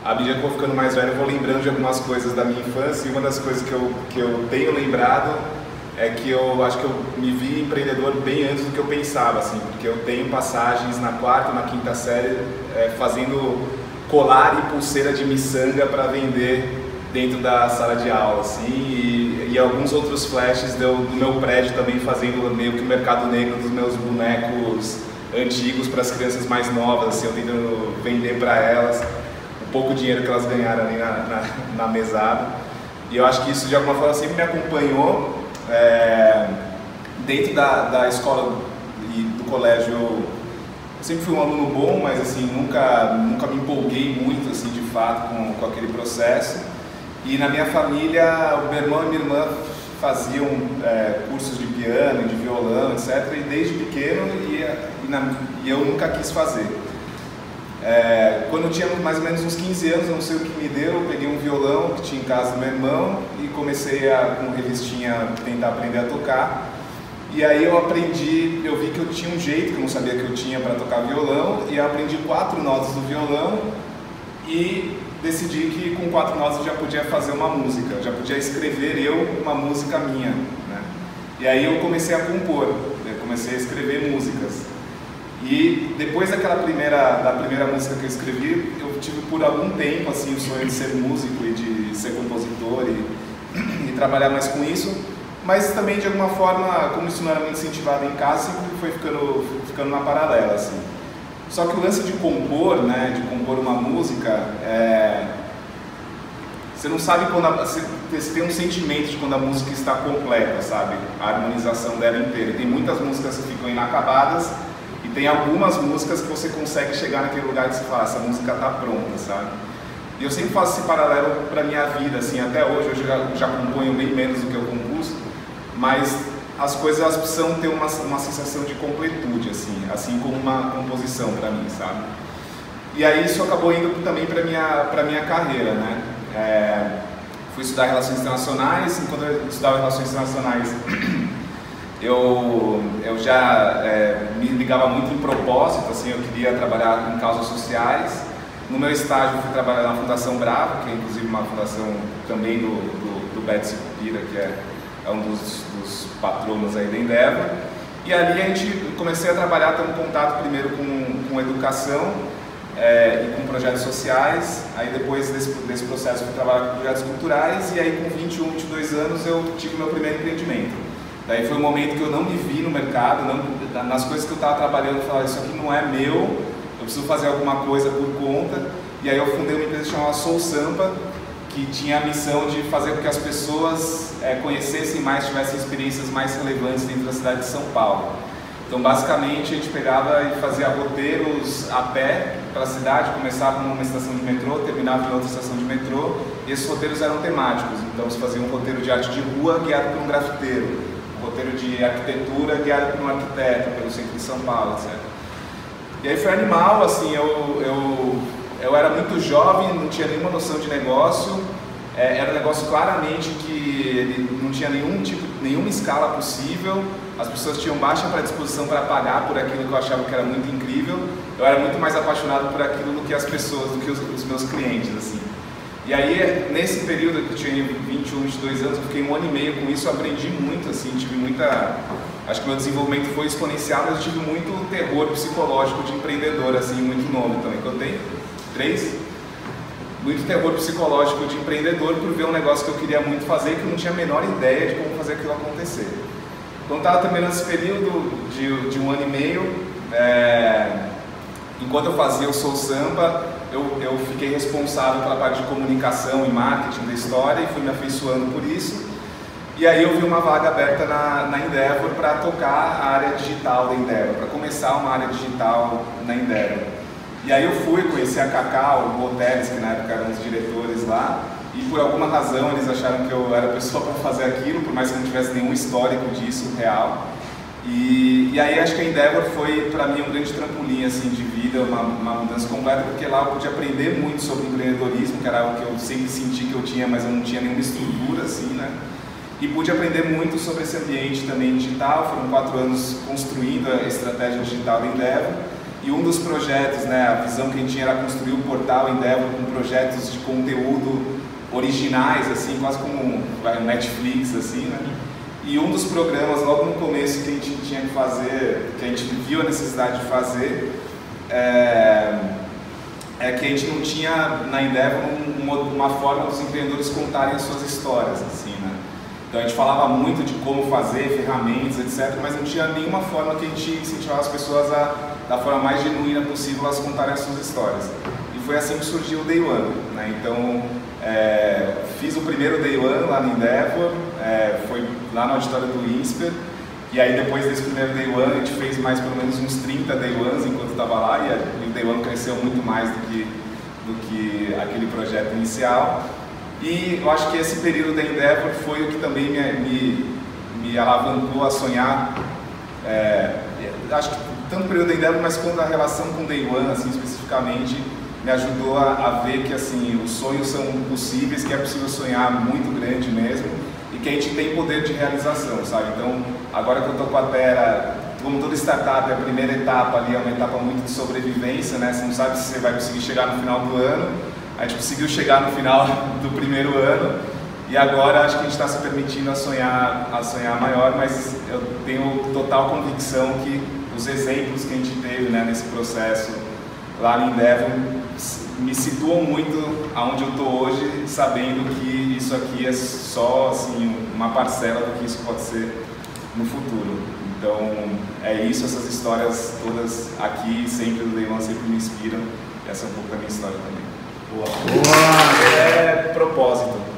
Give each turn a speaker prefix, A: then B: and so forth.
A: à medida que eu vou ficando mais velho, eu vou lembrando de algumas coisas da minha infância, e uma das coisas que eu tenho lembrado é que eu acho que eu me vi empreendedor bem antes do que eu pensava, assim, porque eu tenho passagens na quarta, na quinta série, fazendo colar e pulseira de miçanga para vender dentro da sala de aula, assim, e alguns outros flashes do meu prédio também, fazendo meio que o mercado negro dos meus bonecos antigos para as crianças mais novas, assim, eu tentando vender para elas o pouco dinheiro que elas ganharam ali na mesada. E eu acho que isso de alguma forma sempre me acompanhou. Dentro da escola e do colégio eu sempre fui um aluno bom, mas assim, nunca me empolguei muito assim, de fato com aquele processo. E na minha família, o meu irmão e minha irmã faziam cursos de piano e de violão, etc. E desde pequeno e eu nunca quis fazer. Quando eu tinha mais ou menos uns 15 anos, eu não sei o que me deu, eu peguei um violão que tinha em casa do meu irmão e comecei com revistinha, tentar aprender a tocar. E aí eu aprendi, eu vi que eu tinha um jeito que eu não sabia que eu tinha para tocar violão, e eu aprendi 4 notas do violão e decidi que com 4 notas eu já podia fazer uma música, eu já podia escrever uma música minha, né? E aí eu comecei a compor, eu comecei a escrever músicas. E depois da primeira música que eu escrevi, eu tive por algum tempo assim, o sonho de ser músico e de ser compositor e trabalhar mais com isso, mas também de alguma forma, como isso não era muito incentivado em casa, sempre foi ficando na paralela, assim. Só que o lance de compor, né, de compor uma música, você não sabe quando você tem um sentimento de quando a música está completa, sabe? A harmonização dela inteira. Tem muitas músicas que ficam inacabadas, e tem algumas músicas que você consegue chegar naquele lugar que você fala, essa música está pronta, sabe? E eu sempre faço esse paralelo para minha vida, assim, até hoje eu já componho bem menos do que eu compus, mas as coisas elas precisam ter uma sensação de completude, assim como uma composição para mim, sabe? E aí isso acabou indo também para minha carreira, né? Fui estudar Relações Internacionais, enquanto eu estudava Relações Internacionais, eu já me ligava muito em propósito, assim, eu queria trabalhar em causas sociais. No meu estágio, fui trabalhar na Fundação Bravo, que é inclusive uma fundação também do Beto Sicupira, que é um dos patronos aí da Endeavor. E ali comecei a trabalhar, tendo contato primeiro com educação e com projetos sociais. Aí depois desse processo fui trabalhar com projetos culturais, e aí com 21, 22 anos eu tive meu primeiro empreendimento. Daí foi um momento que eu não me vi no mercado, nas coisas que eu estava trabalhando, eu falava, isso aqui não é meu, eu preciso fazer alguma coisa por conta. E aí eu fundei uma empresa chamada Soul Sampa, que tinha a missão de fazer com que as pessoas conhecessem mais, tivessem experiências mais relevantes dentro da cidade de São Paulo. Então basicamente a gente pegava e fazia roteiros a pé para a cidade, começava numa estação de metrô, terminava em outra estação de metrô, e esses roteiros eram temáticos. Então se fazia um roteiro de arte de rua guiado por um grafiteiro, roteiro de arquitetura guiado por um arquiteto, pelo centro de São Paulo, etc. E aí foi animal, assim, eu era muito jovem, não tinha nenhuma noção de negócio, era um negócio claramente que ele não tinha nenhuma escala possível, as pessoas tinham baixa predisposição para pagar por aquilo que eu achava que era muito incrível, eu era muito mais apaixonado por aquilo do que as pessoas, do que os meus clientes, assim. E aí, nesse período que eu tinha 21, 22 anos, eu fiquei 1 ano e meio com isso, eu aprendi muito, assim, tive muita... Acho que meu desenvolvimento foi exponencial, mas eu tive muito terror psicológico de empreendedor, assim, muito novo também, que eu tenho 3. Muito terror psicológico de empreendedor por ver um negócio que eu queria muito fazer e que eu não tinha a menor ideia de como fazer aquilo acontecer. Então, estava terminando esse período de 1 ano e meio, enquanto eu fazia o Soul Sampa, eu fiquei responsável pela parte de comunicação e marketing da história e fui me afeiçoando por isso. E aí eu vi uma vaga aberta na Endeavor para tocar a área digital da Endeavor, para começar uma área digital na Endeavor. E aí eu fui, conheci a Cacá, o Boteles, que na época eram os diretores lá, e por alguma razão eles acharam que eu era a pessoa para fazer aquilo, por mais que eu não tivesse nenhum histórico disso real. E aí acho que a Endeavor foi para mim um grande trampolim assim, de vida, uma mudança completa, porque lá eu pude aprender muito sobre empreendedorismo, que era algo que eu sempre senti que eu tinha, mas eu não tinha nenhuma estrutura assim, né? E pude aprender muito sobre esse ambiente também digital. Foram 4 anos construindo a estratégia digital da Endeavor. E um dos projetos, né, a visão que a gente tinha era construir o portal Endeavor com projetos de conteúdo originais, assim, quase como um Netflix, assim, né? E um dos programas, logo no começo, que a gente tinha que fazer, que a gente viu a necessidade de fazer, é que a gente não tinha na Endeavor uma forma dos empreendedores contarem as suas histórias, assim, né? Então a gente falava muito de como fazer, ferramentas, etc., mas não tinha nenhuma forma que a gente incentivava as pessoas da forma mais genuína possível, elas contarem as suas histórias. E foi assim que surgiu o Day One, né? Então, fiz o primeiro Day One lá no Endeavor, foi lá no auditório do INSPER, e aí depois desse primeiro Day One a gente fez mais pelo menos uns 30 Day Ones enquanto estava lá, e o Day One cresceu muito mais do que aquele projeto inicial. E eu acho que esse período da Endeavor foi o que também me alavancou a sonhar, acho que tanto o período da Endeavor, mas quando a relação com o Day One, assim, especificamente, me ajudou a ver que, assim, os sonhos são possíveis, que é possível sonhar muito grande mesmo, e que a gente tem poder de realização, sabe? Então, agora que eu estou com a Terra, como toda startup, a primeira etapa ali é uma etapa muito de sobrevivência, né? Você não sabe se você vai conseguir chegar no final do ano. A gente conseguiu chegar no final do primeiro ano, e agora acho que a gente está se permitindo a sonhar maior, mas eu tenho total convicção que os exemplos que a gente teve, né, nesse processo lá no Endeavor me situam muito aonde eu estou hoje, sabendo que isso aqui é só, assim, uma parcela do que isso pode ser no futuro. Então é isso, essas histórias todas aqui, sempre do Day One, sempre me inspiram. Essa é um pouco da minha história também.
B: Boa.
A: Propósito.